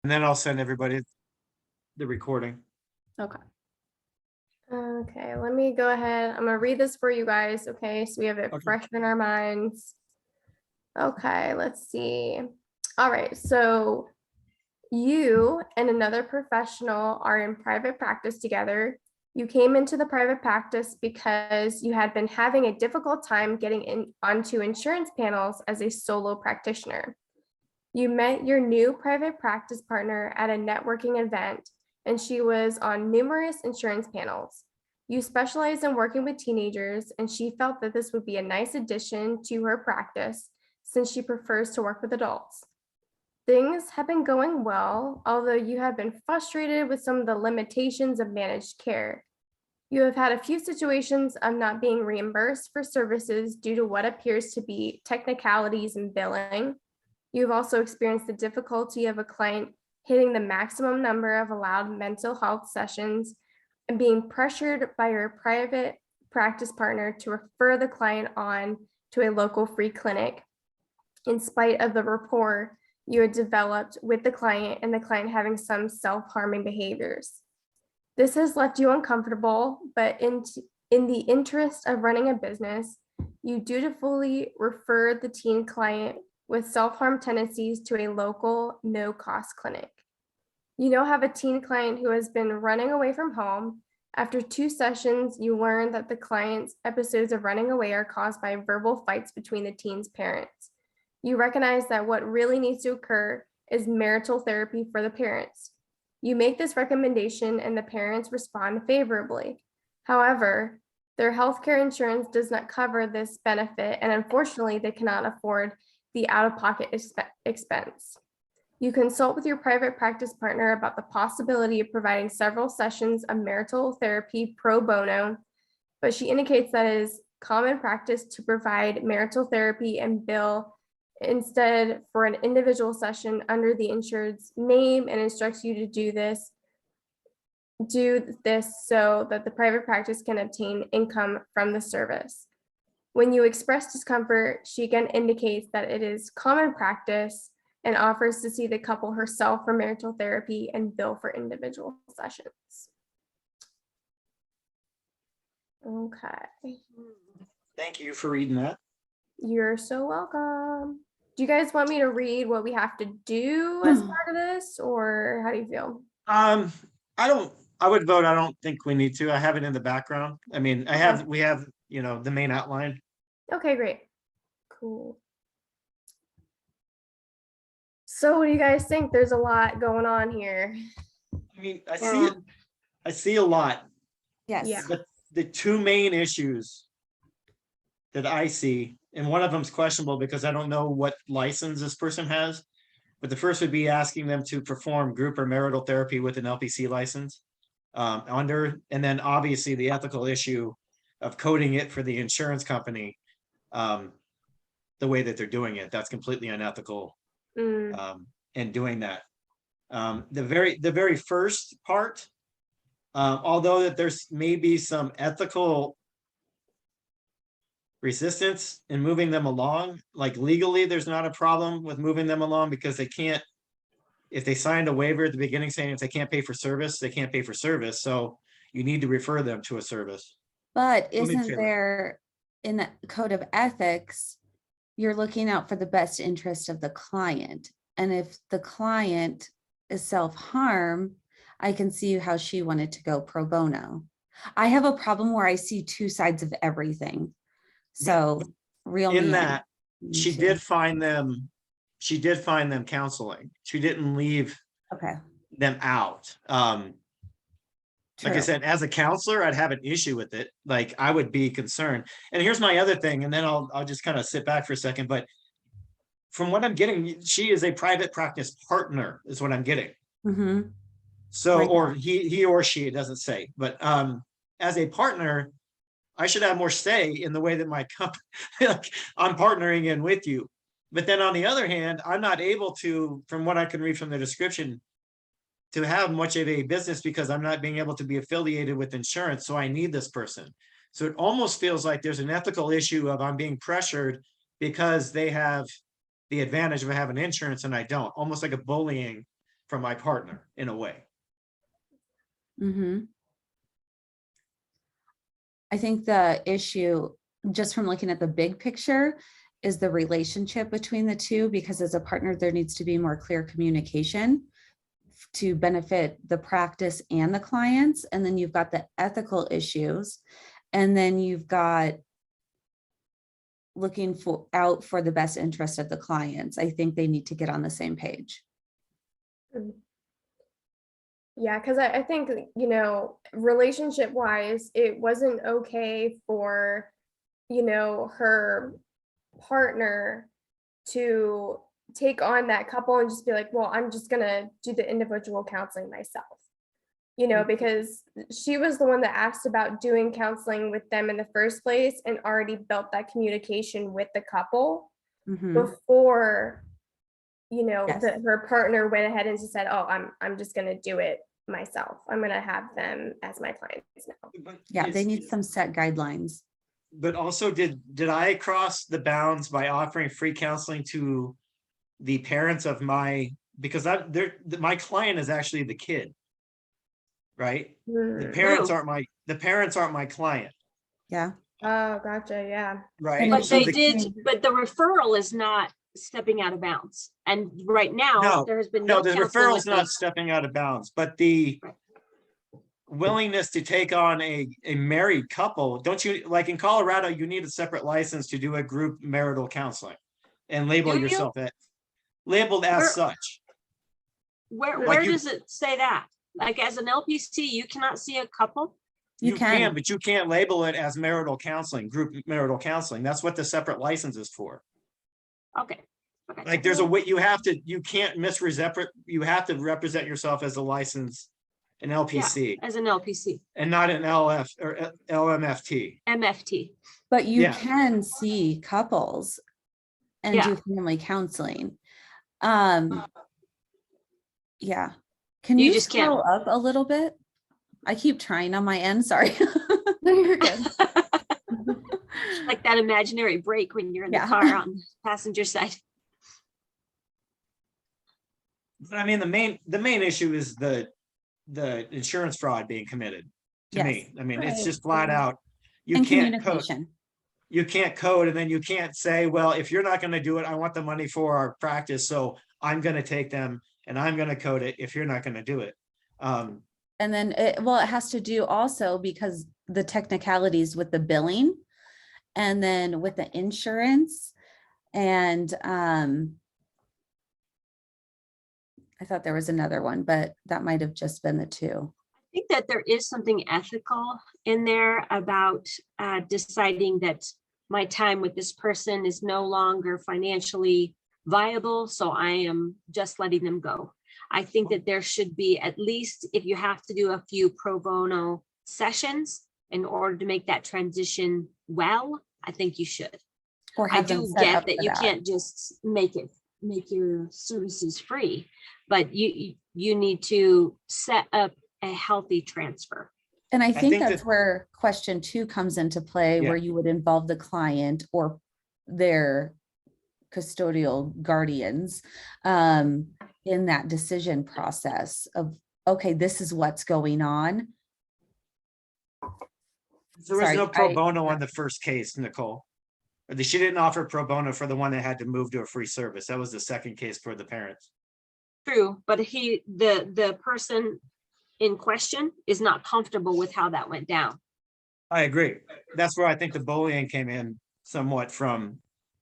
then I'll send everybody the recording. Okay. Okay, let me go ahead. I'm gonna read this for you guys, okay? So we have it Okay. fresh in our minds. Okay, let's see. All right, so you and another professional are in private practice together. You came into the private practice because you had been having a difficult time getting in onto insurance panels as a solo practitioner. You met your new private practice partner at a networking event, and she was on numerous insurance panels. You specialize in working with teenagers, and she felt that this would be a nice addition to her practice since she prefers to work with adults. Things have been going well, although you have been frustrated with some of the limitations of managed care. You have had a few situations of not being reimbursed for services due to what appears to be technicalities in billing. You've also experienced the difficulty of a client hitting the maximum number of allowed mental health sessions and being pressured by your private practice partner to refer the client on to a local free clinic, in spite of the rapport you had developed with the client and the client having some self-harming behaviors. This has left you uncomfortable, but in the interest of running a business, you dutifully refer the teen client with self-harm tendencies to a local no-cost clinic. You now have a teen client who has been running away from home. After 2 sessions, you learn that the client's episodes of running away are caused by verbal fights between the teen's parents. You recognize that what really needs to occur is marital therapy for the parents. You make this recommendation and the parents respond favorably. However, their healthcare insurance does not cover this benefit, and unfortunately, they cannot afford the out-of-pocket expense. You consult with your private practice partner about the possibility of providing several sessions of marital therapy pro bono, but she indicates that it is common practice to provide marital therapy and bill instead for an individual session under the insured's name, and instructs you to do this so that the private practice can obtain income from the service. When you express discomfort, she again indicates that it is common practice and offers to see the couple herself for marital therapy and bill for individual sessions. Okay. Thank you for reading that. You're so welcome. Do you guys want me to read what we have to do as part of this, or how do you feel? I would vote, I don't think we need to. I have it in the background. I mean, we have, the main outline. Okay, great. Cool. So what do you guys think? There's a lot going on here. I mean, I see a lot. Yes. Yeah. But the 2 main issues that I see, and one of them is questionable because I don't know what license this person has, but the first would be asking them to perform group or marital therapy with an LPC license and then obviously the ethical issue of coding it for the insurance company the way that they're doing it. That's completely unethical. And doing that. The very first part, although that there's maybe some ethical resistance in moving them along, like legally, there's not a problem with moving them along because they can't, if they signed a waiver at the beginning saying if they can't pay for service, they can't pay for service. So you need to refer them to a service. But isn't there, in the code of ethics, you're looking out for the best interest of the client? And if the client is self-harm, I can see how she wanted to go pro bono. I have a problem where I see 2 sides of everything. So in that she did find them counseling. She didn't leave them out. Like I said, as a counselor, I'd have an issue with it. Like I would be concerned. And here's my other thing, and then I'll just kind of sit back for a second. But from what I'm getting, she is a private practice partner, is what I'm getting. So, or he or she, it doesn't say, but as a partner, I should have more say in the way that my company, like I'm partnering in with you. But then on the other hand, I'm not able to, from what I can read from the description, to have much of a business because I'm not being able to be affiliated with insurance. So I need this person. So it almost feels like there's an ethical issue of I'm being pressured because they have the advantage of having insurance and I don't, almost like a bullying from my partner in a way. Mm-hmm. I think the issue, just from looking at the big picture, is the relationship between the two, because as a partner, there needs to be more clear communication to benefit the practice and the clients. And then you've got the ethical issues. And then you've got looking out for the best interest of the clients. I think they need to get on the same page. Yeah, because I think, you know, relationship wise, it wasn't okay for, you know, her partner to take on that couple and just be like, well, I'm just gonna do the individual counseling myself. You know, because she was the one that asked about doing counseling with them in the first place and already built that communication with the couple before, you know, her partner went ahead and just said, oh, I'm just gonna do it myself. I'm gonna have them as my clients now. But Yeah, they need some set guidelines. But also, did I cross the bounds by offering free counseling to the parents of because my client is actually the kid, right? The parents aren't my client. Yeah. Oh, gotcha. Yeah. Right. But but the referral is not stepping out of bounds. And right now, there has been no the referral is not stepping out of bounds, but the willingness to take on a married couple, don't you, like in Colorado, you need a separate license to do a group marital counseling and label yourself labeled as such. Where does it say that? Like as an LPC, you cannot see a couple? You can, but you can't label it as marital counseling, group marital counseling. That's what the separate license is for. Okay. Like there's a way you can't misrepresent, you have to represent yourself as a license, an LPC. Yeah, as an LPC. And not an LF or LMFT. MFT. But you can see couples and do family counseling. Yeah. Can you just scroll up a little bit? I keep trying on my end. Sorry. No, you're good. Like that imaginary break when you're in the car on the passenger side. I mean, the main issue is the insurance fraud being committed to me. I mean, it's just flat out. You can't code, and then you can't say, well, if you're not going to do it, I want the money for our practice, so I'm going to take them and I'm going to code it if you're not going to do it. And then it has to do also because the technicalities with the billing and then with the insurance. And I thought there was another one, but that might have just been the two. I think that there is something ethical in there about deciding that my time with this person is no longer financially viable, so I am just letting them go. I think that there should be, at least if you have to do a few pro bono sessions in order to make that transition well, I think you should. Or I do get that you can't just make your services free, but you need to set up a healthy transfer. And I think that's where question 2 comes into play, where you would involve the client or their custodial guardians in that decision process of, okay, this is what's going on. There was no pro bono on the first case, Nicole. She didn't offer pro bono for the one that had to move to a free service. That was the second case for the parents. True, but the person in question is not comfortable with how that went down. I agree. That's where I think the bullying came in somewhat from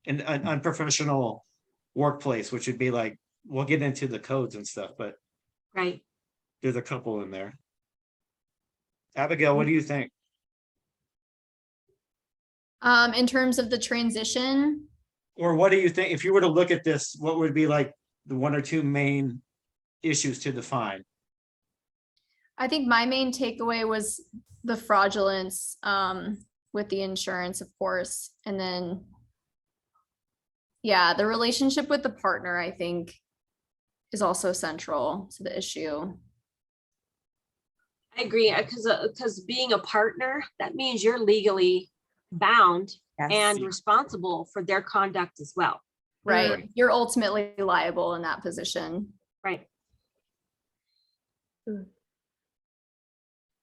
an unprofessional workplace, which would be like, we'll get into the codes and stuff, but right, there's a couple in there. Abigail, what do you think? In terms of the transition? Or what do you think, if you were to look at this, what would be like the 1 or 2 main issues to define? I think my main takeaway was the fraudulence with the insurance, of course. And then, yeah, the relationship with the partner, I think, is also central to the issue. I agree, because being a partner, that means you're legally bound and responsible for their conduct as well. Right. You're ultimately liable in that position. Right.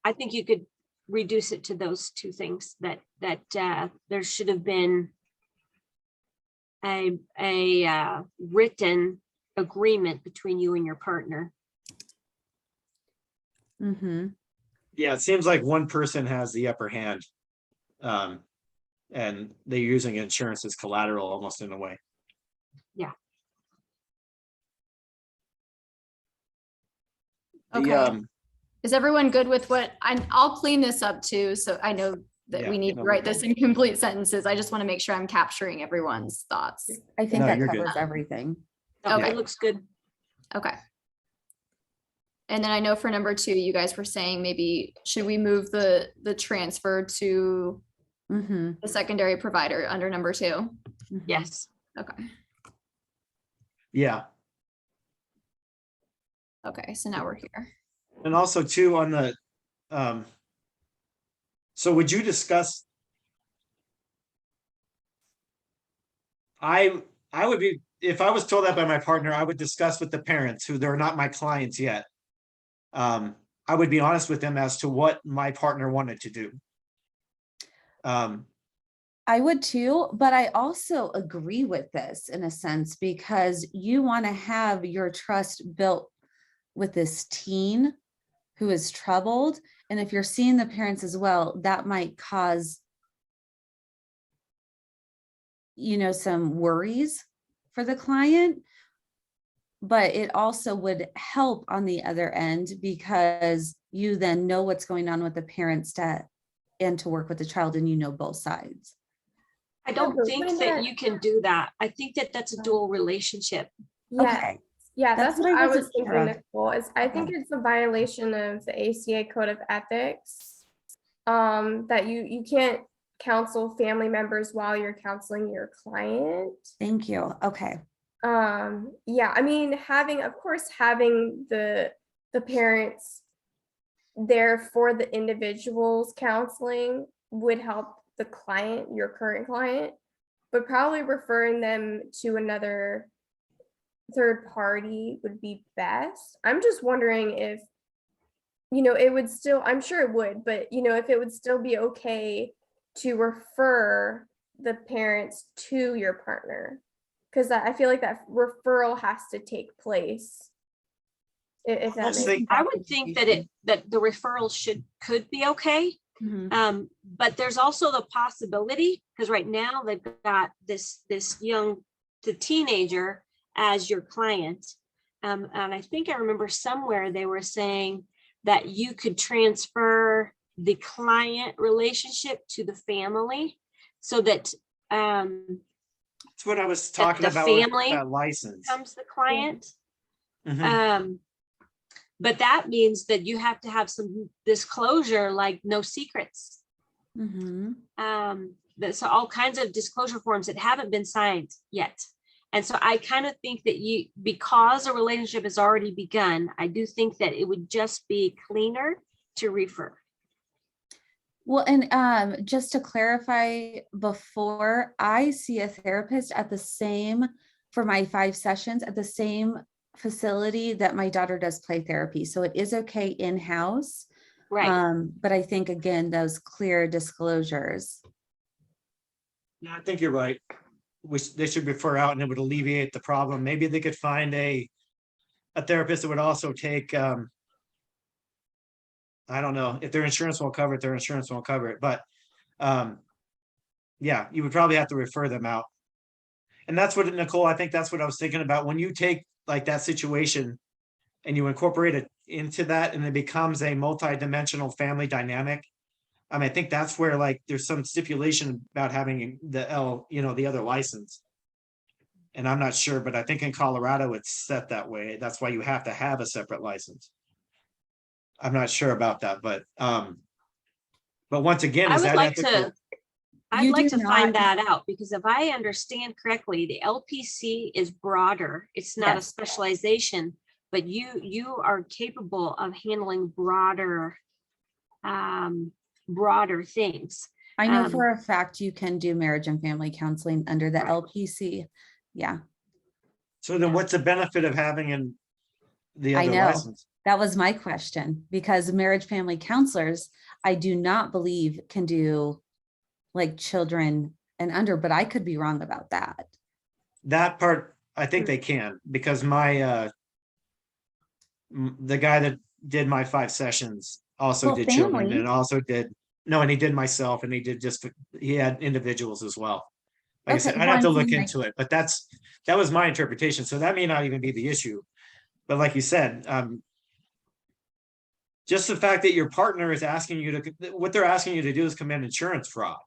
I think you could reduce it to those two things, that there should have been a written agreement between you and your partner. Mm-hmm. Yeah, it seems like one person has the upper hand. And they're using insurance as collateral almost in a way. The, Okay. Is everyone good with what I'll clean this up too, so I know that Yeah, we need no, to we're write this in complete sentences. I just want to make sure I'm capturing everyone's thoughts. I think No, that you're good. covers everything. Okay, Okay. it looks good. Okay. And then I know for number 2, you guys were saying maybe should we move the transfer to Mm-hmm. the secondary provider under number 2? Mm-hmm. Yes. Okay. Yeah, Okay. So now we're here. and also too on the, so would you discuss? I would be, if I was told that by my partner, I would discuss with the parents who they're not my clients yet. I would be honest with them as to what my partner wanted to do. I would too, but I also agree with this in a sense, because you want to have your trust built with this teen who is troubled. And if you're seeing the parents as well, that might cause, some worries for the client. But it also would help on the other end, because you then know what's going on with the parents and to work with the child, and both sides. I don't but think wouldn't that that- you can do that. I think that that's a dual relationship. Yeah, Okay. yeah, That's that's what what I I was wasn't sure thinking, of. Nicole, is I think Okay. it's a violation of the ACA Code of Ethics. That you can't counsel family members while you're counseling your client. Thank you. Okay. Yeah, I mean, having the parents there for the individual's counseling would help the client, your current client, but probably referring them to another third party would be best. I'm just wondering if, it would still, I'm sure it would, but if it would still be okay to refer the parents to your partner. Because I feel like that referral has to take place. If that Let's makes think- I would think that the referral could be okay. Mhm. But there's also the possibility, because right now they've got the teenager as your client. And I think I remember somewhere they were saying that you could transfer the client relationship to the family, so that That's what I was talking the about with family that license. becomes the client. Mhm. But that means that you have to have some disclosure, like no secrets. Mhm. So all kinds of disclosure forms that haven't been signed yet. And so I kind of think that because a relationship has already begun, I do think that it would just be cleaner to refer. Well, and just to clarify, before I see a therapist for my 5 sessions at the same facility that my daughter does play therapy. So it is okay in-house. Right. But I think, again, those clear disclosures. Yeah, I think you're right. They should refer out and it would alleviate the problem. Maybe they could find a therapist that would also take, I don't know, if their insurance won't cover it, their insurance won't cover it, but yeah, you would probably have to refer them out. And that's what, Nicole, I think that's what I was thinking about. When you take like that situation and you incorporate it into that and it becomes a multi-dimensional family dynamic. I mean, I think that's where like there's some stipulation about having the other license. And I'm not sure, but I think in Colorado it's set that way. That's why you have to have a separate license. I'm not sure about that, but once again, I is would that like ethical? to, I'd You like do to find not- that out, because if I understand correctly, the LPC is broader. It's not a Yes. specialization, but you are capable of handling broader things. I know for a fact you can do marriage and family counseling under the Right. LPC. Yeah, So then what's the benefit of having the I other know. license? That was my question, because marriage family counselors, I do not believe can do like children and under, but I could be wrong about that. That part, I think they can, because my, the guy that did my 5 sessions also Well, did children family. and also did, no, and he did myself and he did just, he had individuals as well. Like I said, Okay, I'd well, have to I'm look saying, into it, but that was my interpretation. So that may not even be the issue. But like you said, just the fact that your partner is asking you to, what they're asking you to do is commit insurance fraud.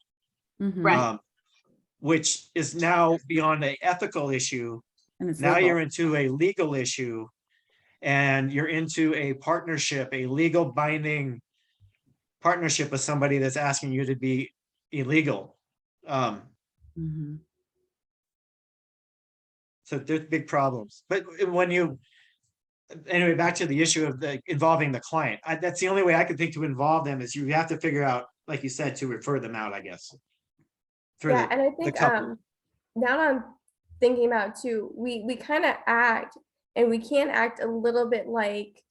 Mhm. Right. Which is now beyond an ethical issue. And it's Now legal. you're into a legal issue and you're into a partnership, a legal binding partnership with somebody that's asking you to be illegal. Mhm. So there's big problems. But when you, anyway, back to the issue of involving the client, that's the only way I could think to involve them is you have to figure out, like you said, to refer them out, I guess. Yeah, and I the think couple. now that I'm thinking about too, we kind of act, and we can act a little bit like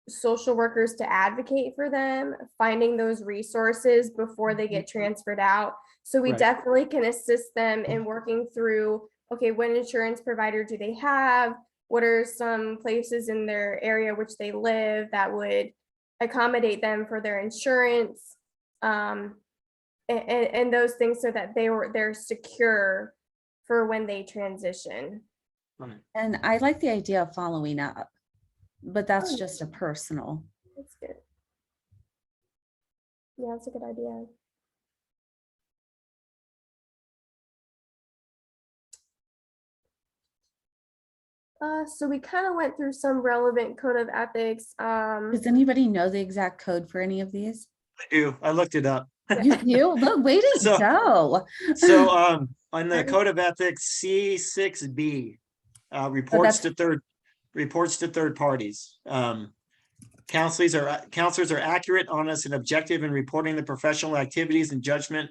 social workers to advocate for them, finding those resources before they get transferred out. So we Right. definitely can assist them in working through, okay, what insurance provider do they have? What are some places in their area which they live that would accommodate them for their insurance? And those things, so that they're secure for when they transition. Right. And I like the idea of following up, but that's Oh. just a personal. That's good. Yeah, that's a good idea. So we kind of went through some relevant code of ethics. Does anybody know the exact code for any of these? I do. I looked it up. You do? Look, way to So- go. So on the code of ethics, C6B, reports to third parties. Counselors are accurate, honest, and objective in reporting the professional activities and judgment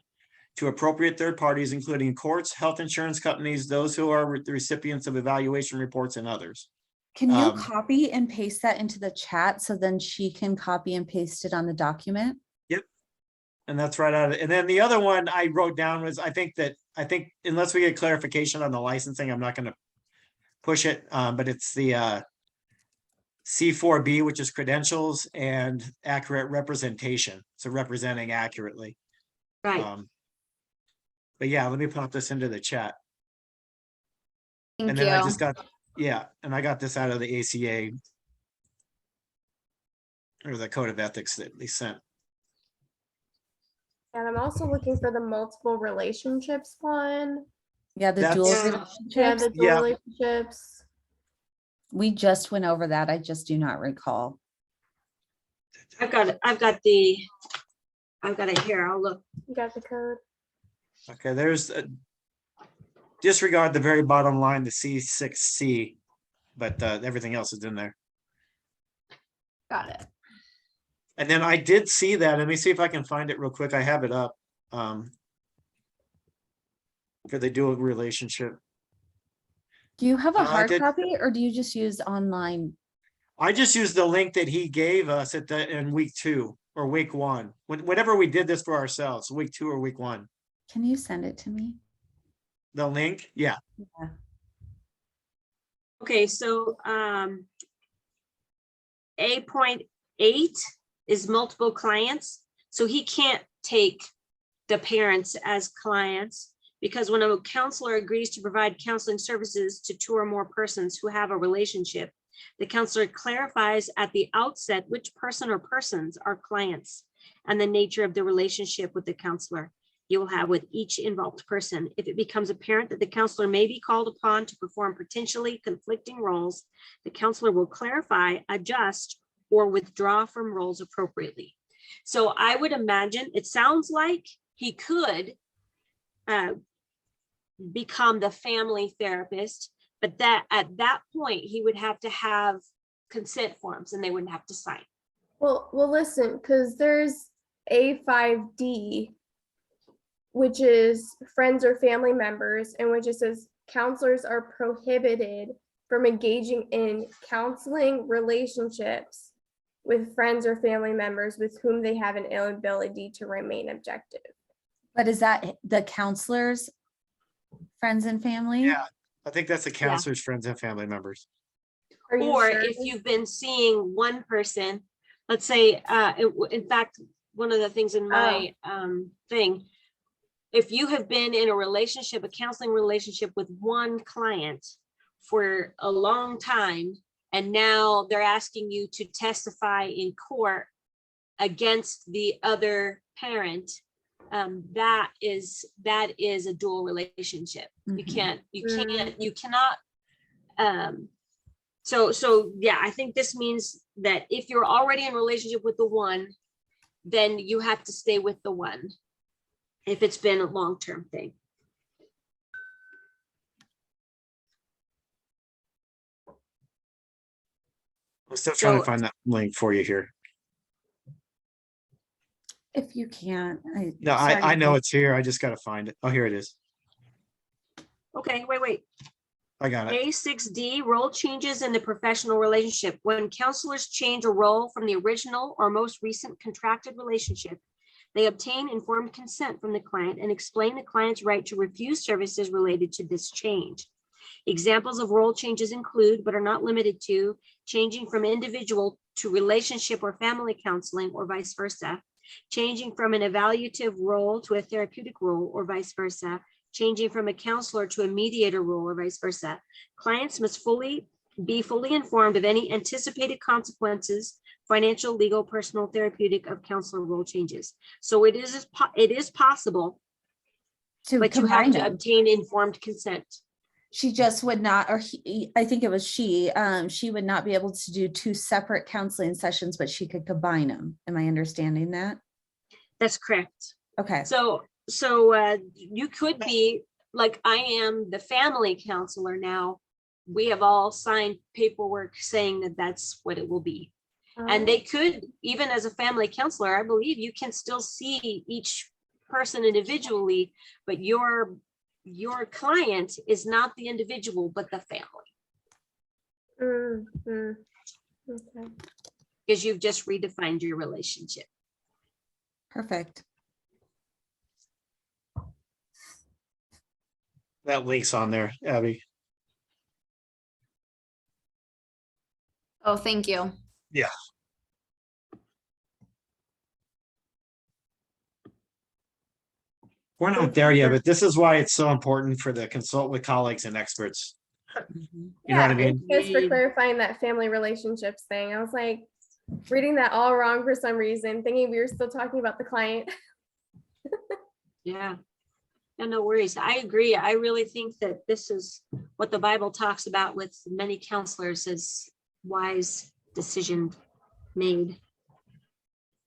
to appropriate third parties, including courts, health insurance companies, those who are the recipients of evaluation reports, and others. Can you copy and paste that into the chat so then she can copy and paste it on the document? And that's right out of it. And then the other one I wrote down was, I think unless we get clarification on the licensing, I'm not going to push it. But it's the C4B, which is credentials and accurate representation. So representing accurately. Right. But yeah, let me pop this into the chat. Thank And you. then I just got, and I got this out of the ACA. Or the code of ethics that they sent. And I'm also looking for the multiple relationships one. Yeah, the That's- dual Yeah. relationships. Yeah, the dual Yeah. relationships. We just went over that. I just do not recall. I've got it here. I'll look. You got the code. Okay, there's disregard the very bottom line, the C6C, but everything else is in there. Got it. And then I did see that. Let me see if I can find it real quick. I have it up. For the dual relationship. Do you have a I hard did- copy or do you just use online? I just used the link that he gave us in week 2 or week 1. Whenever we did this for ourselves, week 2 or week 1. Can you send it to me? The link, yeah. Yeah. Okay, so 8.8 is multiple clients. So he can't take the parents as clients, because when a counselor agrees to provide counseling services to 2 or more persons who have a relationship, the counselor clarifies at the outset which person or persons are clients and the nature of the relationship with the counselor you will have with each involved person. If it becomes apparent that the counselor may be called upon to perform potentially conflicting roles, the counselor will clarify, adjust, or withdraw from roles appropriately. So I would imagine, it sounds like he could become the family therapist, but that at that point, he would have to have consent forms and they wouldn't have to sign. Well, listen, because there's A5D, which is friends or family members, and which it says counselors are prohibited from engaging in counseling relationships with friends or family members with whom they have an inability to remain objective. But is that the counselors, friends and family? Yeah, I think that's the counselor's friends and family members. Are you Or sure? if you've been seeing one person, let's say, in fact, one of the things in my thing, if you have been in a relationship, a counseling relationship with one client for a long time, and now they're asking you to testify in court against the other parent, that is a dual relationship. You cannot. So yeah, I think this means that if you're already in a relationship with the one, then you have to stay with the one if it's been a long-term thing. I'm still trying to So- find that link for you here. If you can't, No, I know it's here. I just got to find it. Oh, here it is. Okay, wait. I got it. A6D, role changes in the professional relationship. When counselors change a role from the original or most recent contracted relationship, they obtain informed consent from the client and explain the client's right to refuse services related to this change. Examples of role changes include, but are not limited to, changing from individual to relationship or family counseling or vice versa, changing from an evaluative role to a therapeutic role or vice versa, changing from a counselor to a mediator role or vice versa. Clients must be fully informed of any anticipated consequences, financial, legal, personal, therapeutic, of counselor role changes. So it is possible, but you have to obtain informed consent. She just would not, or I think it was she would not be able to do two separate counseling sessions, but she could combine them. Am I understanding that? That's correct. Okay. So you could be like, I am the family counselor now. We have all signed paperwork saying that that's what it will be. And they could, even as a family counselor, I believe you can still see each person individually, but your client is not the individual, but the family. Okay. Because you've just redefined your relationship. Perfect. That link's on there, Abby. Oh, thank you. Yeah. We're not there yet, but this is why it's so important for the consult with colleagues and experts. Mhm. You know what I mean? Thanks for clarifying that family relationships thing. I was like reading that all wrong for some reason, thinking we were still talking about the client. Yeah. No worries. I agree. I really think that this is what the Bible talks about with many counselors, is wise decision made.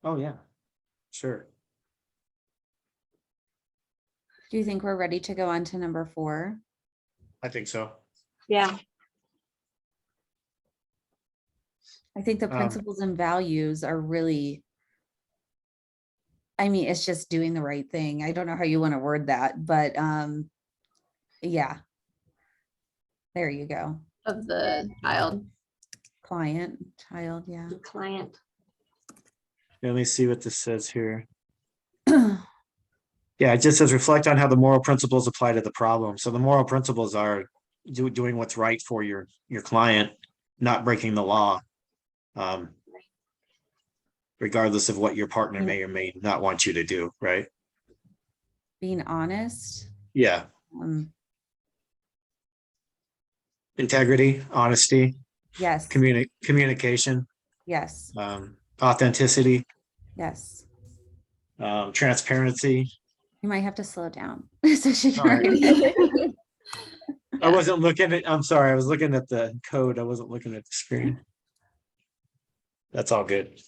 Oh, yeah, sure. Do you think we're ready to go on to number 4? I think so. Yeah. I think the principles and values are really, I mean, it's just doing the right thing. I don't know how you want to word that, but yeah. There you go. Of the child. Client, child, yeah. The client. Let me see what this says here. Yeah, it just says reflect on how the moral principles apply to the problem. So the moral principles are doing what's right for your client, not breaking the law. Regardless of what your partner may or may not want you to do, right? Being honest. Yeah. Integrity, honesty, Yes. communication, Yes. authenticity, Yes. transparency. You might have to slow down. So she can Sorry. read. I wasn't looking at, I'm sorry, I was looking at the code. I wasn't looking at the screen. That's all good.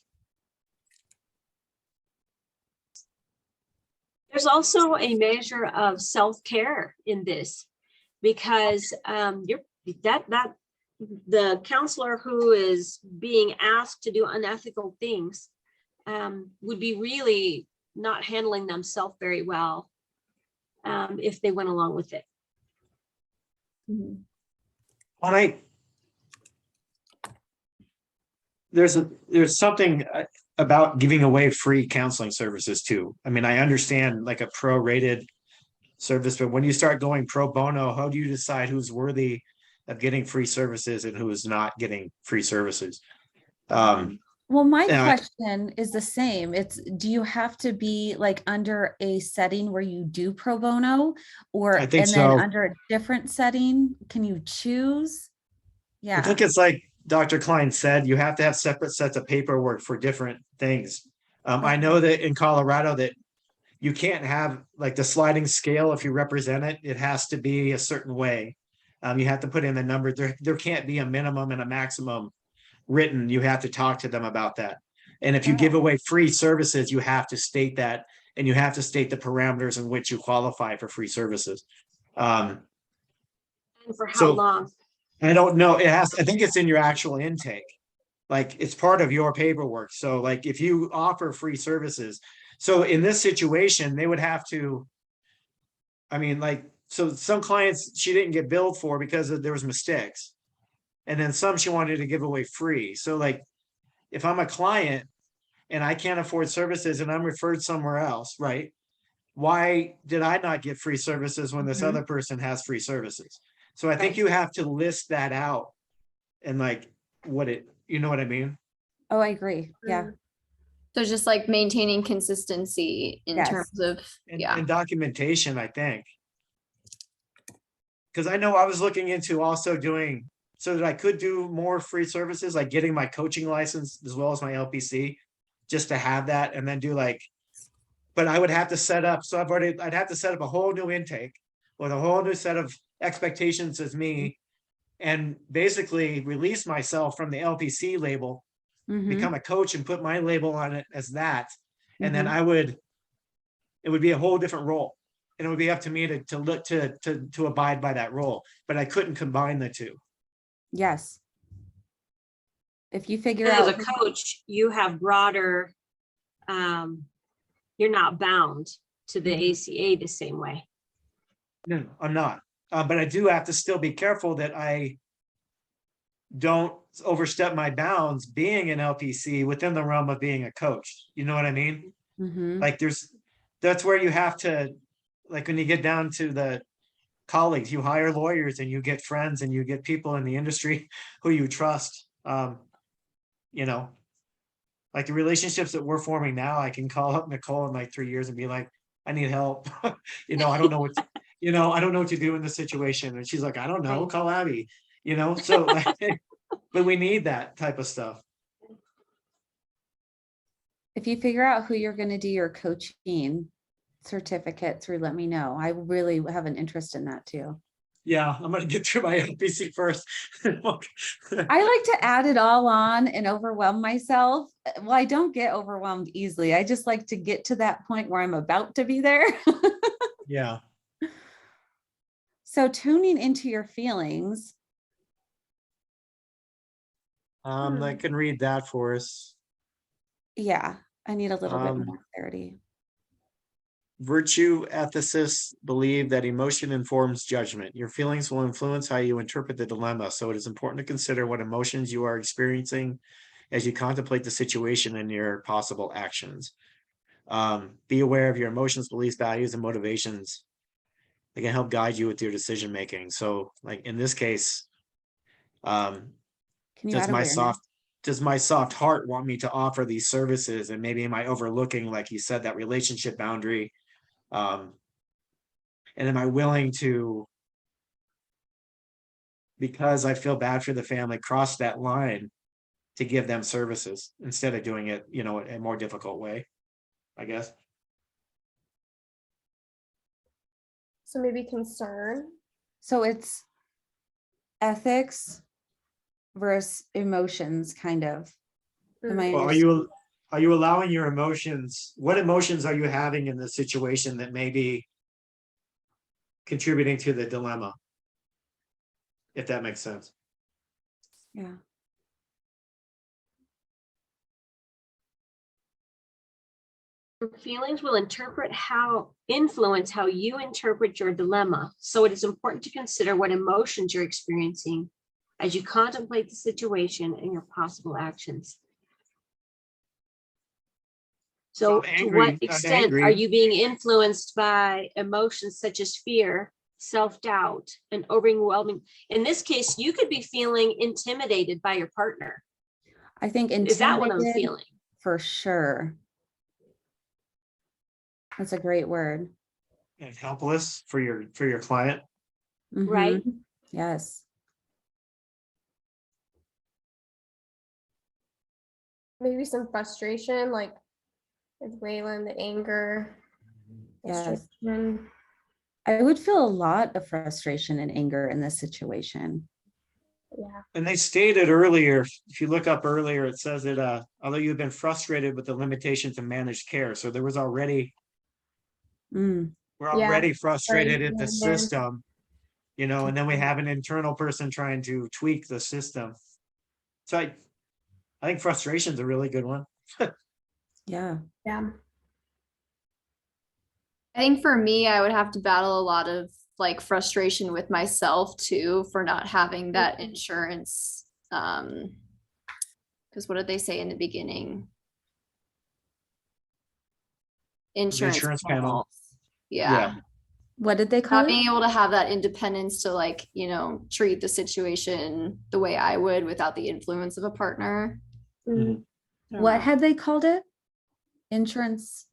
There's also a measure of self-care in this, because the counselor who is being asked to do unethical things would be really not handling themselves very well if they went along with it. When there's something about giving away free counseling services too. I mean, I understand like a prorated service, but when you start going pro bono, how do you decide who's worthy of getting free services and who is not getting free services? Well, my and question is the same. Do you have to be like under a setting where you do pro bono, or I think and then so. under a different setting, can you choose? I think Yeah. it's like Dr. Klein said, you have to have separate sets of paperwork for different things. I know that in Colorado that you can't have like the sliding scale. If you represent it, it has to be a certain way. You have to put in the number. There can't be a minimum and a maximum written. You have to talk to them about that. And if you give away free services, you have to state that, and you have to state the parameters in which you qualify for free services. And for how So- long? I don't know. I think it's in your actual intake. Like it's part of your paperwork. So like if you offer free services, so in this situation, they would have to, I mean, like, so some clients she didn't get billed for because there was mistakes. And then some she wanted to give away free. So like, if I'm a client and I can't afford services and I'm referred somewhere else, right? Why did I not get free services when this other person has free services? So I think you have to list that out and like you know what I mean? Oh, I agree. Yeah. So just like maintaining consistency in Yes. terms of, And documentation, I think. Because I know I was looking into also doing so that I could do more free services, like getting my coaching license as well as my LPC, just to have that and then do like, but I would have to set up, so I'd have to set up a whole new intake with a whole new set of expectations as me, and basically release myself from the LPC label, become a coach and put my label on it as that. And then it would be a whole different role. And it would be up to me to look to abide by that role, but I couldn't combine the two. Yes. If you figure As out a coach, you have broader, you're not bound to the ACA the same way. No, I'm not. But I do have to still be careful that I don't overstep my bounds being an LPC within the realm of being a coach. You know what I mean? Like that's where you have to, like when you get down to the colleagues, you hire lawyers and you get friends and you get people in the industry who you trust. You know, like the relationships that we're forming now, I can call up Nicole in like 3 years and be like, I need help. You know, I don't know what, I don't know what to do in this situation. And she's like, I don't know, call Abby, so but we need that type of stuff. if you figure out who you're going to do your coaching certificate through, let me know. I really have an interest in that too. Yeah, I'm gonna get through my LPC first. I like to add it all on and overwhelm myself. Well, I don't get overwhelmed easily. I just like to get to that point where I'm about to be there. Yeah. So tuning into your feelings. I can read that for us. Yeah, I need a little bit Um, more clarity. Virtue ethicists believe that emotion informs judgment. Your feelings will influence how you interpret the dilemma, so it is important to consider what emotions you are experiencing as you contemplate the situation and your possible actions. Be aware of your emotions, beliefs, values, and motivations. They can help guide you with your decision making. So, like in this case, Can you does add my awareness? soft heart want me to offer these services? And maybe am I overlooking, like you said, that relationship boundary? And am I willing to, because I feel bad for the family, cross that line to give them services instead of doing it, a more difficult way, I guess. So maybe concern. So it's ethics versus emotions, kind of. Am I Well, are you allowing your emotions? What emotions are you having in the situation that may be contributing to the dilemma? If that makes sense. Yeah. Feelings will influence how you interpret your dilemma. So it is important to consider what emotions you're experiencing as you contemplate the situation and your possible actions. So I'm to angry. what I'm extent are angry. you being influenced by emotions such as fear, self-doubt, and overwhelming? In this case, you could be feeling intimidated by your partner. I think Is that what I'm intimidated feeling? for sure. That's a great word. And helpless for your client. Right? Mhm. Yes. Maybe some frustration, like with Waylon, the anger. Yes. Frustration. I would feel a lot of frustration and anger in this situation. Yeah. And they stated earlier, if you look up earlier, it says that although you've been frustrated with the limitations of managed care, so there was already, Mm, we're Yeah. already frustrated Right, at the yeah. system, and then we have an internal person trying to tweak the system. So I think frustration is a really good one. yeah. Yeah. I think for me, I would have to battle a lot of like frustration with myself too for not having that insurance. Because what did they say in the beginning? Insurance panel. panels. Yeah. Yeah. What did they call Not it? being able to have that independence to like, treat the situation the way I would without the influence of a partner. Mhm. I don't What know. had they called it? Insurance.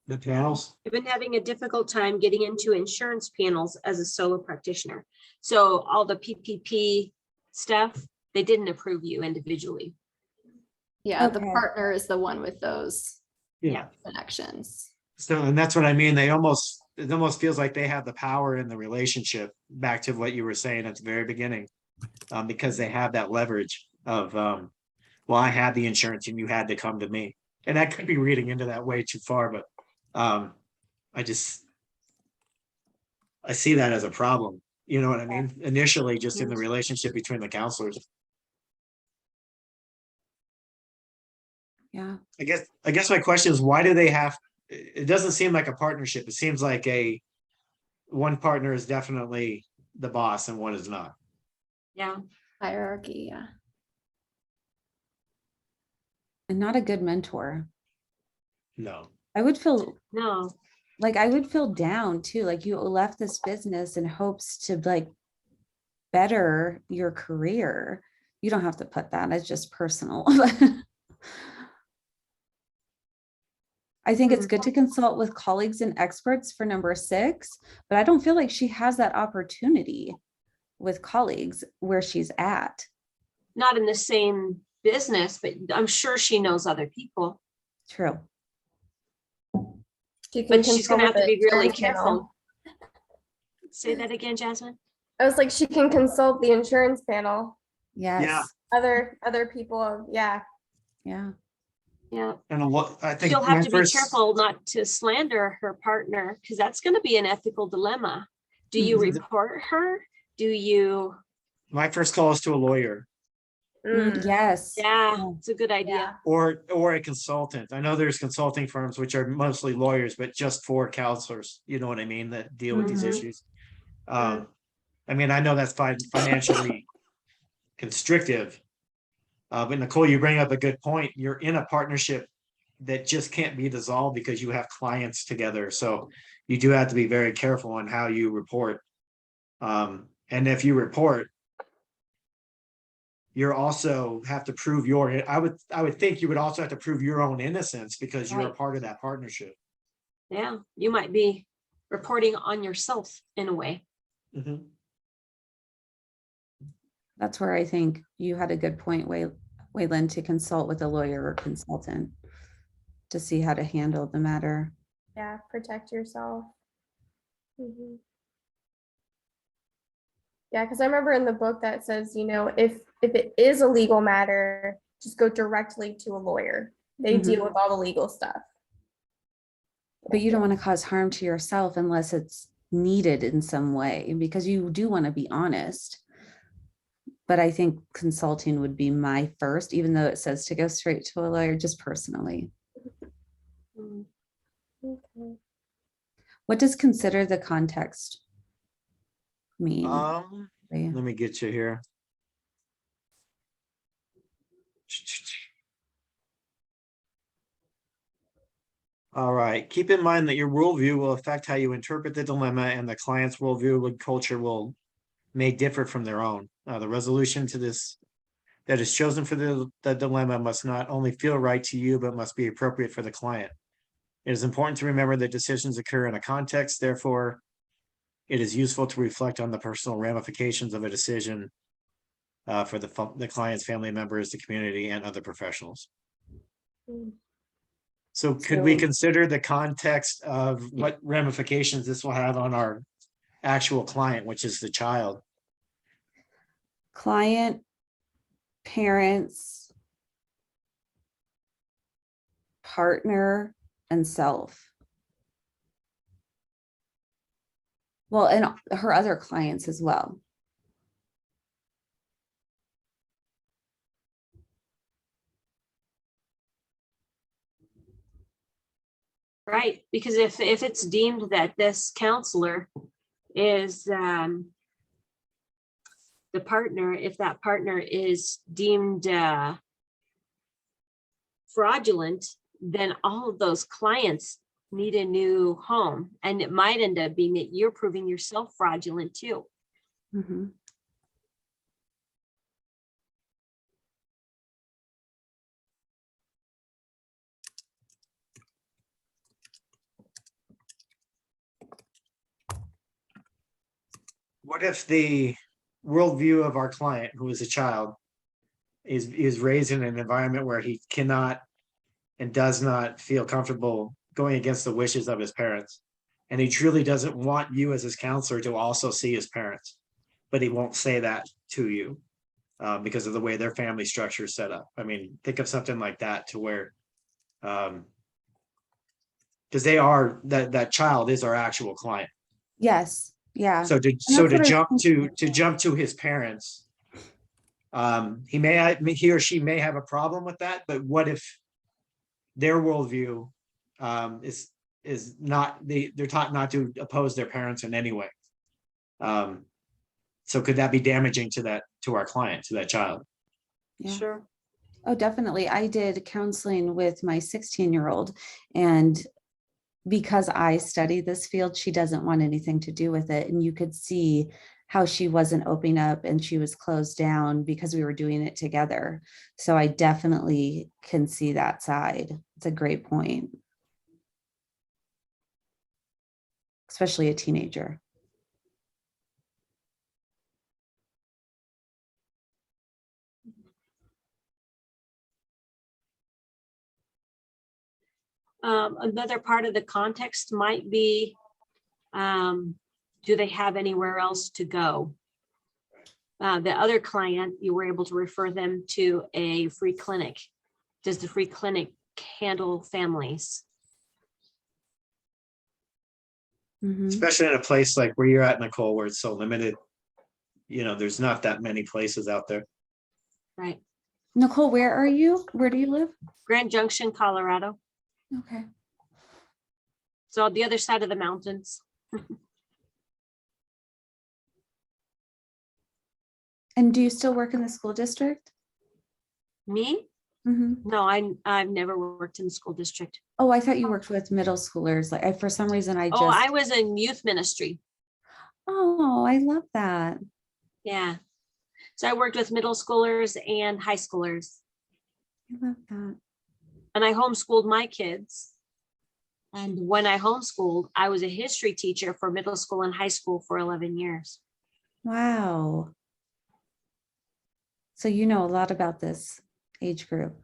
The panels. I've been having a difficult time getting into insurance panels as a solo practitioner. So all the PPP stuff, they didn't approve you individually. Yeah, the Okay. partner is the one with those Yeah. connections. So, and that's what I mean. It almost feels like they have the power in the relationship, back to what you were saying at the very beginning. Because they have that leverage of, well, I had the insurance and you had to come to me. And I could be reading into that way too far, but I see that as a problem. You know what I mean? Initially, just in the relationship between the counselors. Yeah. I guess my question is, why do they have, it doesn't seem like a partnership. It seems like one partner is definitely the boss and one is not. Yeah. Hierarchy, yeah. And not a good mentor. No. I would feel No. like I would feel down too. Like you left this business in hopes to like better your career. You don't have to put that as just personal. I think it's good to consult with colleagues and experts for number 6, but I don't feel like she has that opportunity with colleagues where she's at. Not in the same business, but I'm sure she knows other people. True. But she's going to have to be really insurance panel. careful. Say that again, Jasmine. I was like, she can consult the insurance panel. Yes. Yeah. Other people, yeah. Yeah. Yeah. And what I think She'll have to be careful not to slander her partner, because that's going to be an ethical dilemma. Do you Mhm. report her? Do you? my first call is to a lawyer Yes. Yeah, Yeah. it's a good idea. Yeah. or a consultant. I know there's consulting firms which are mostly lawyers, but just for counselors, you know what I mean, that deal with these Mhm. issues. I mean, I know that's financially constrictive. But Nicole, you bring up a good point. You're in a partnership that just can't be dissolved because you have clients together. So you do have to be very careful on how you report. And if you report, you're also have to prove I would think you would also have to prove your own innocence because you're a Right. part of that partnership. Yeah, you might be reporting on yourself in a way. Mhm. That's where I think you had a good point, Waylon, to consult with a lawyer or consultant to see how to handle the matter. Yeah, protect yourself. Mhm. Yeah, because I remember in the book that says, if it is a legal matter, just go directly to a lawyer. They deal with all the legal stuff. But you don't want to cause harm to yourself unless it's needed in some way, because you do want to be honest. But I think consulting would be my first, even though it says to go straight to a lawyer, just personally. Mm. Okay. What does consider the context mean? Let me get you here. All right, keep in mind that your worldview will affect how you interpret the dilemma, and the client's worldview and culture may differ from their own. The resolution to this that is chosen for the dilemma must not only feel right to you, but must be appropriate for the client. It is important to remember that decisions occur in a context. Therefore, it is useful to reflect on the personal ramifications of a decision for the client's family members, the community, and other professionals. So could we consider the context of what ramifications this will have on our actual client, which is the child? Client, parents, partner, and self. Well, and her other clients as well. Right, because if it's deemed that this counselor is the partner, if that partner is deemed fraudulent, then all of those clients need a new home. And it might end up being that you're proving yourself fraudulent too. Mhm. What if the worldview of our client, who is a child, is raised in an environment where he cannot and does not feel comfortable going against the wishes of his parents, and he truly doesn't want you as his counselor to also see his parents, but he won't say that to you because of the way their family structure is set up? I mean, think of something like that, to where because that child is our actual client. Yes, yeah. So to jump to his parents, he or she may have a problem with that, but what if their worldview is not, they're taught not to oppose their parents in any way? So could that be damaging to our client, to that child? Yeah. Sure. Oh, definitely. I did counseling with my 16-year-old, and because I study this field, she doesn't want anything to do with it. And you could see how she wasn't opening up and she was closed down because we were doing it together. So I definitely can see that side. It's a great point. Especially a teenager. Another part of the context might be, do they have anywhere else to go? The other client, you were able to refer them to a free clinic. Does the free clinic handle families? Mhm. Especially in a place like where you're at, Nicole, where it's so limited. There's not that many places out there. Right. Nicole, where are you? Where do you live? Grand Junction, Colorado. Okay. So on the other side of the mountains. And do you still work in the school district? Me? Mhm. No, I've never worked in the school district. Oh, I thought you worked with middle schoolers. Like, for some reason, I Oh, I was in youth ministry. Oh, I love that. Yeah. So I worked with middle schoolers and high schoolers, I love that. and I homeschooled my kids. And when I homeschooled, I was a history teacher for middle school and high school for 11 years. Wow. So you know a lot about this age group.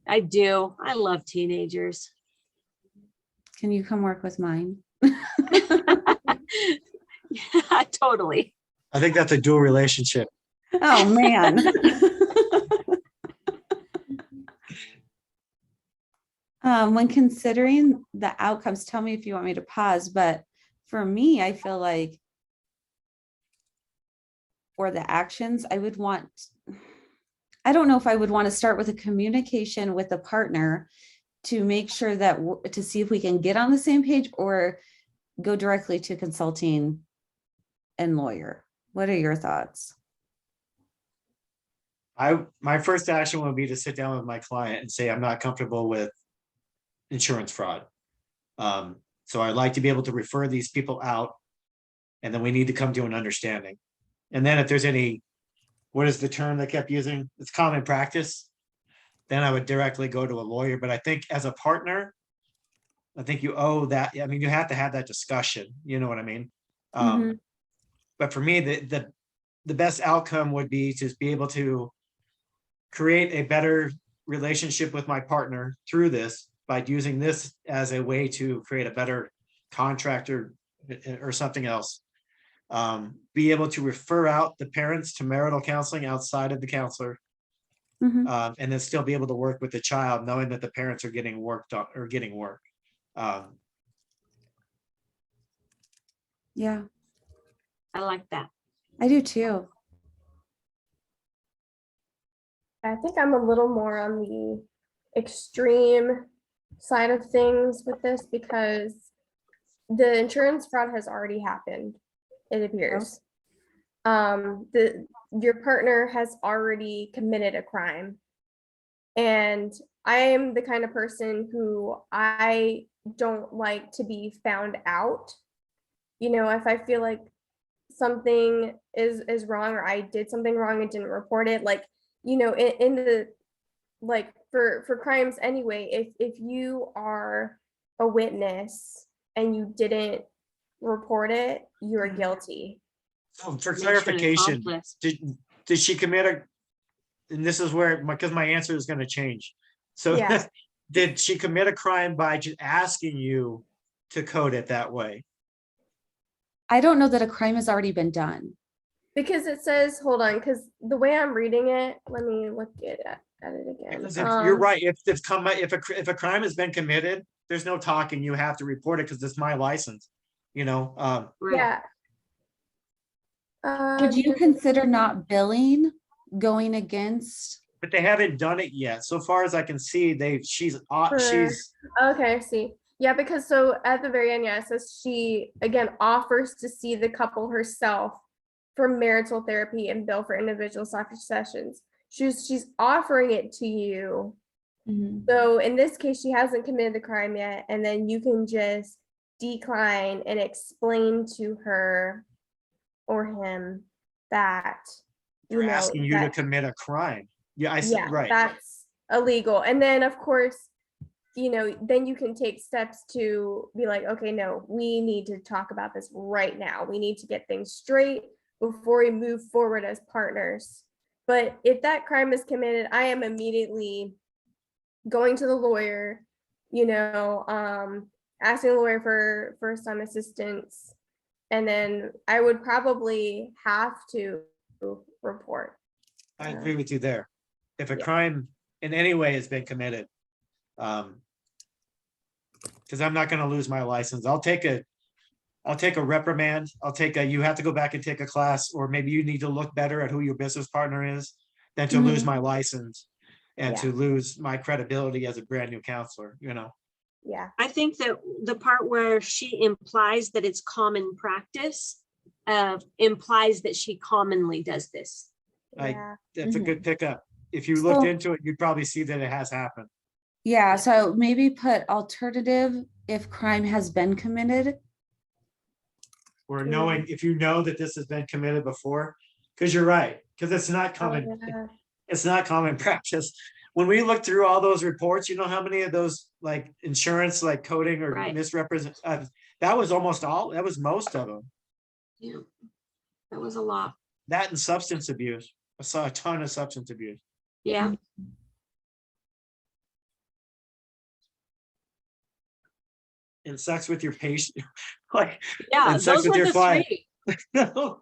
I do. I love teenagers. Can you come work with mine? Yeah, totally. I think that's a dual relationship. Oh, man. When considering the outcomes, tell me if you want me to pause, but for me, I feel like for the actions, I don't know if I would want to start with a communication with the partner to make sure that, to see if we can get on the same page, or go directly to consulting and lawyer. What are your thoughts? My first action would be to sit down with my client and say, I'm not comfortable with insurance fraud. So I'd like to be able to refer these people out, and then we need to come to an understanding. And then if there's any, what is the term they kept using? It's common practice. Then I would directly go to a lawyer. But I think as a partner, I think you owe that. I mean, you have to have that discussion. You know what I mean? Mhm. But for me, the best outcome would be to be able to create a better relationship with my partner through this by using this as a way to create a better contract or something else. Be able to refer out the parents to marital counseling outside of the counselor, Mhm. and then still be able to work with the child, knowing that the parents are getting worked on or getting work. Yeah, I like that. I do too. I think I'm a little more on the extreme side of things with this because the insurance fraud has already happened, it appears. Your partner has already committed a crime. And I am the kind of person who I don't like to be found out. You know, if I feel like something is wrong or I did something wrong and didn't report it, like, you know, in the like for crimes anyway, if you are a witness and you didn't report it, you're guilty. So for Mission clarification, accomplished. did she commit a, and this is where, because my answer is going to change. So Yeah. did she commit a crime by just asking you to code it that way? I don't know that a crime has already been done. Because it says, hold on, because the way I'm reading it, let me look at it again. Because if you're right, if a crime has been committed, there's no talking. You have to report it because it's my license. You know, Right. Yeah. Would you consider not billing going against? but they haven't done it yet. So far as I can see, she's Okay, I see. Yeah, because so at the very end, yeah, it says she again offers to see the couple herself for marital therapy and bill for individual sessions. She's offering it to you. Mhm. So in this case, she hasn't committed the crime yet, and then you can just decline and explain to her or him that they're asking you to that commit a crime. Yeah, I said right. that's illegal. And then of course, you know, then you can take steps to be like, okay, no, we need to talk about this right now. We need to get things straight before we move forward as partners. But if that crime is committed, I am immediately going to the lawyer, you know, asking the lawyer for some assistance. And then I would probably have to report. I agree with you there. If a Yeah. crime in any way has been committed, because I'm not going to lose my license. I'll take a reprimand. You have to go back and take a class, or maybe you need to look better at who your business partner is than to lose my license and to lose my credibility as a brand new counselor, you know? Yeah. I think that the part where she implies that it's common practice implies that she commonly does this. Yeah. That's a good pickup. If you So- looked into it, you'd probably see that it has happened. Yeah, so maybe put alternative if crime has been committed. Or knowing, if you know that this has been committed before, because you're right, because it's not common. Yeah. It's not common practice. When we look through all those reports, you know how many of those like insurance, like coding or Right. misrepresent, that was almost all, that was most of them. Yeah, that was a lot. That and substance abuse. I saw a ton of substance abuse. Yeah, And sex with your patient, like, yeah, and sex those with were your the client. three.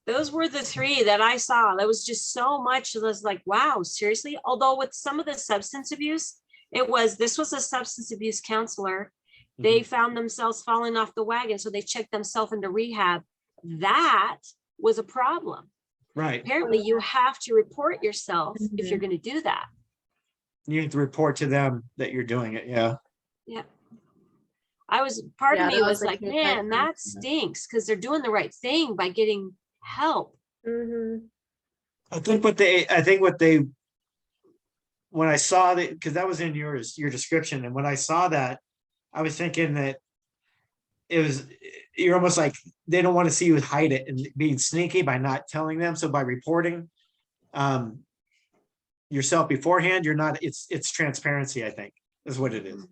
Those were the three that I saw. That was just so much. It was like, wow, seriously? Although with some of the substance abuse, this was a substance abuse counselor. They found themselves falling off the wagon, so they checked themselves into rehab. That was a problem. Right. Apparently, you have to report yourself if you're going to do that. You have to report to them that you're doing it. Yeah. Yeah. Part of me that was the like, case man, I- that stinks because they're doing the right thing by getting help. Mhm. I think when I saw that, because that was in your description, and when I saw that, I was thinking that you're almost like they don't want to see you hide it and being sneaky by not telling them. So by reporting yourself beforehand, you're not, it's transparency, I think, is what it is.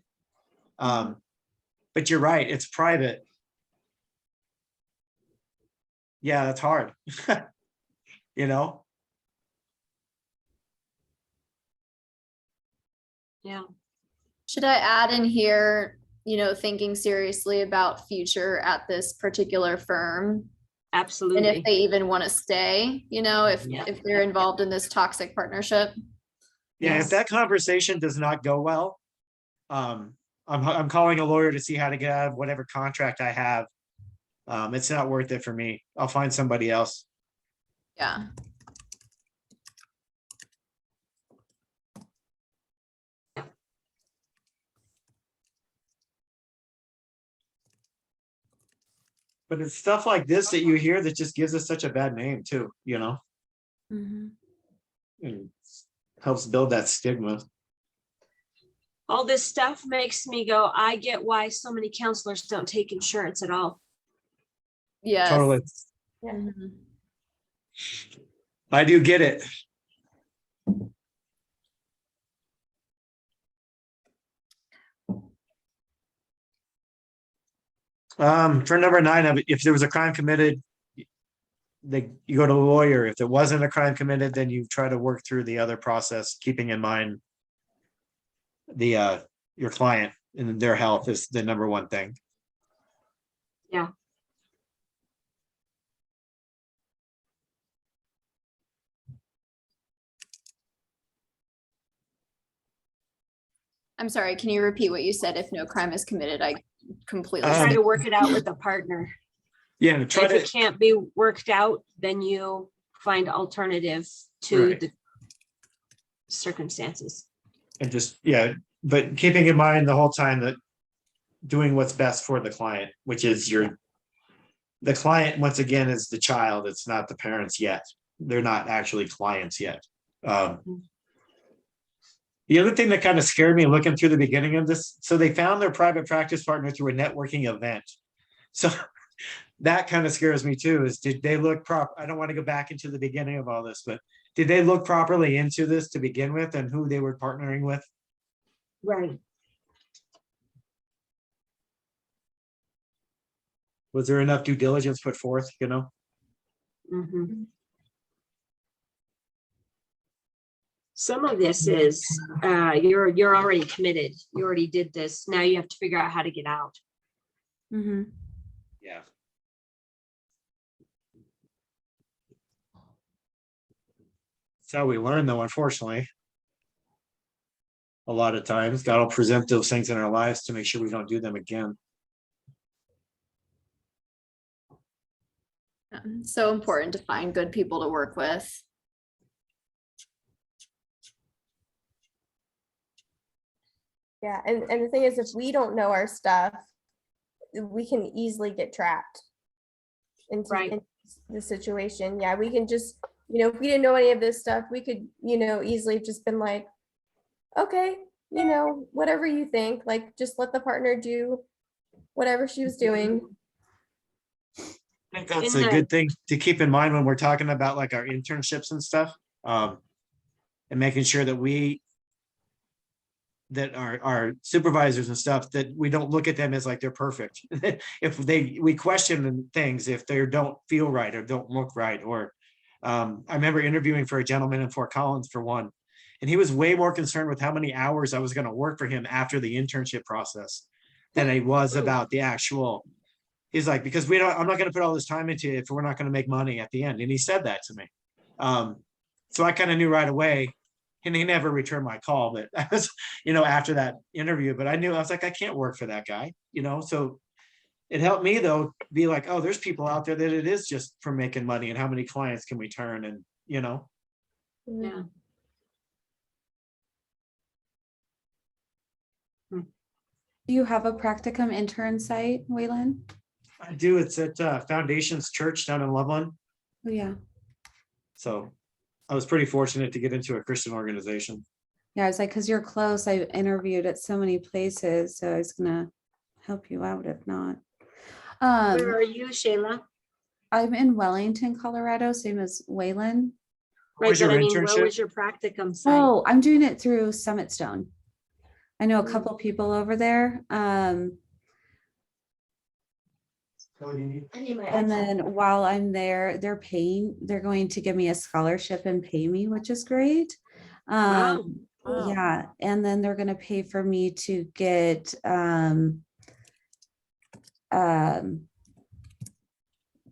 But you're right, it's private. Yeah, that's hard. You know? Yeah. Should I add in here, thinking seriously about future at this particular firm? Absolutely. And if they even want to stay, Yeah. if they're involved in this toxic partnership? Yeah, Yes. if that conversation does not go well, I'm calling a lawyer to see how to get out of whatever contract I have. It's not worth it for me. I'll find somebody else. Yeah. But it's stuff like this that you hear that just gives us such a bad name too, Mhm. and helps build that stigma. All this stuff makes me go, I get why so many counselors don't take insurance at all. Yes. Totally. Mhm. I do get it. For number 9, if there was a crime committed, you go to a lawyer. If there wasn't a crime committed, then you try to work through the other process, keeping in mind your client and their health is the number one thing. Yeah. I'm sorry, can you repeat what you said? If no crime is committed, I completely. Try to work it out with a partner. Yeah, and try If it to, can't be worked out, then you find alternative to Right. the circumstances. and just, yeah, but keeping in mind the whole time that doing what's best for the client, which is the client, once again, is the child. It's not the parents yet. They're not actually clients yet. The other thing that kind of scared me looking through the beginning of this, so they found their private practice partner through a networking event. So that kind of scares me too, is did they look I don't want to go back into the beginning of all this, but did they look properly into this to begin with and who they were partnering with? Right. Was there enough due diligence put forth, Mhm. Some of this is, you're already committed. You already did this. Now you have to figure out how to get out. Mhm. Yeah. That's how we learn though, unfortunately. A lot of times, God will present those things in our lives to make sure we don't do them again. So important to find good people to work with. Yeah, and the thing is, if we don't know our stuff, we can easily get trapped into the situation. Yeah, we can just, if we didn't know any of this stuff, we could, easily have just been like, okay, whatever you think, like just let the partner do whatever she was doing. I think that's a good thing to keep in mind when we're talking about like our internships and stuff. And making sure that our supervisors and stuff, that we don't look at them as like they're perfect. If we question things if they don't feel right or don't look right. Or I remember interviewing for a gentleman in Fort Collins for one, and he was way more concerned with how many hours I was going to work for him after the internship process than he was about the actual. He's like, because I'm not going to put all this time into it if we're not going to make money at the end. And he said that to me. So I kind of knew right away, and he never returned my call, but I was, after that interview, but I was like, I can't work for that guy, so it helped me though, be like, oh, there's people out there that it is just for making money, and how many clients can we turn, and Yeah. Do you have a practicum intern site, Waylon? I do. It's at Foundations Church down in Loveland. Oh, yeah. So I was pretty fortunate to get into a Christian organization. Yeah, I was like, because you're close. I interviewed at so many places, so I was gonna help you out if not. Where are you, Shayla? I'm in Wellington, Colorado, same as Waylon. What was Right, but your I mean, where internship? was your practicum site? Oh, I'm doing it through Summit Stone. I know a Mm. couple people over there. And then while I'm there, they're going to give me a scholarship and pay me, which is great. Wow. Yeah, and then they're gonna pay for me to get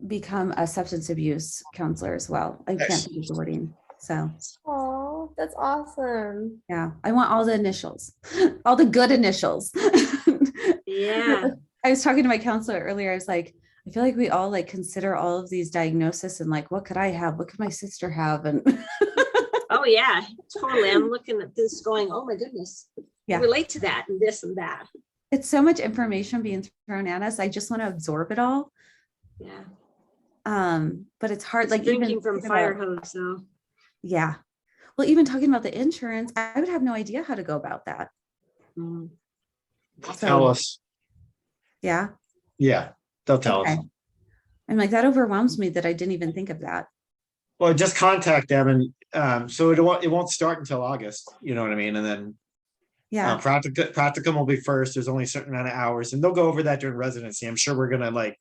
become a substance abuse counselor as well. I can't Nice. think of the wording. So Oh, that's awesome. yeah, I want all the initials, all the good initials. Yeah. I was talking to my counselor earlier. I was like, I feel like we all like consider all of these diagnoses and like, what could I have? What could my sister have? And Oh, yeah, totally. I'm looking at this going, oh my goodness. I Yeah. relate to that and this and that. it's so much information being thrown at us. I just want to absorb it all. Yeah. But it's hard. It's Like drinking even from thinking fire about- hose, though. Yeah. Well, even talking about the insurance, I would have no idea how to go about that. Mm. They'll So- tell us. Yeah. Yeah, they'll tell us. Okay. I'm like, that overwhelms me that I didn't even think of that. Well, just contact them and so it won't start until August, you know what I mean? And then Yeah. practicum will be first. There's only a certain amount of hours and they'll go over that during residency. I'm sure we're gonna like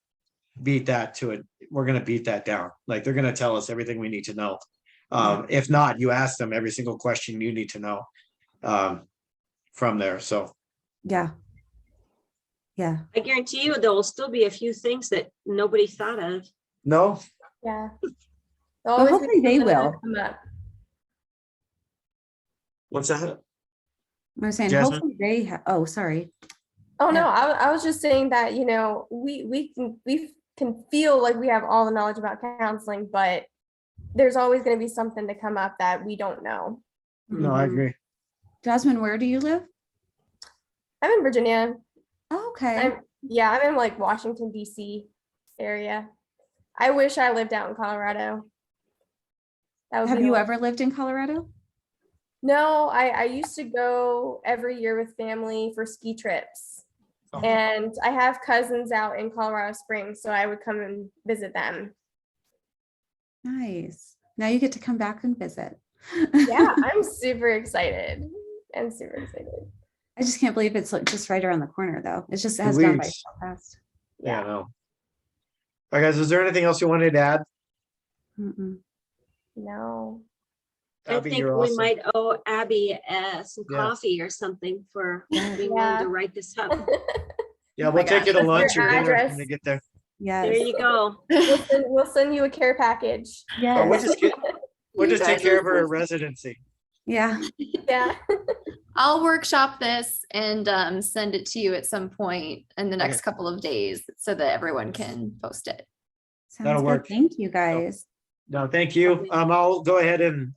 beat that to it. We're gonna beat that down. Like they're gonna tell us everything we need to know. If not, you ask them every single question you need to know from there. So Yeah. Yeah. I guarantee you there will still be a few things that nobody thought of. no, Yeah. Well, hopefully they will. Come up. what's that? I was saying, Jasmine? hopefully they oh, sorry. Oh no, Yeah. I was just saying that, you know, we can feel like we have all the knowledge about counseling, but there's always going to be something to come up that we don't know. No, I Mhm. agree. Jasmine, where do you live? I'm in Virginia. Oh, okay. I'm in like Washington, DC area. I wish I lived out in Colorado. That would Have be you the- ever lived in Colorado? No, I used to go every year with family for ski trips. Oh. And I have cousins out in Colorado Springs, so I would come and visit them. Nice. Now you get to come back and visit. Yeah, I'm super excited. I'm super excited. I just can't believe it's like just right around the corner though. It just 2 has gone by weeks. so fast. Yeah, no. All right, guys, is there anything else you wanted to add? Mm-mm. No. I Abby, think you're we awesome. might owe Abby some Yeah. coffee or something for Yes. being willing to Yeah. write this up. Yeah, Oh we'll my take you gosh, to what's lunch your or dinner address? when we get there. Yes. There you go. We'll send you a care package. But we'll Yes. just get, we'll You just take guys care are of her so- residency. Yeah. Yeah. I'll workshop this and send it to you at some point in the next Okay. couple of days so that everyone can post it. Sounds That'll good. work. Thank you guys. No, thank you. I'll go ahead and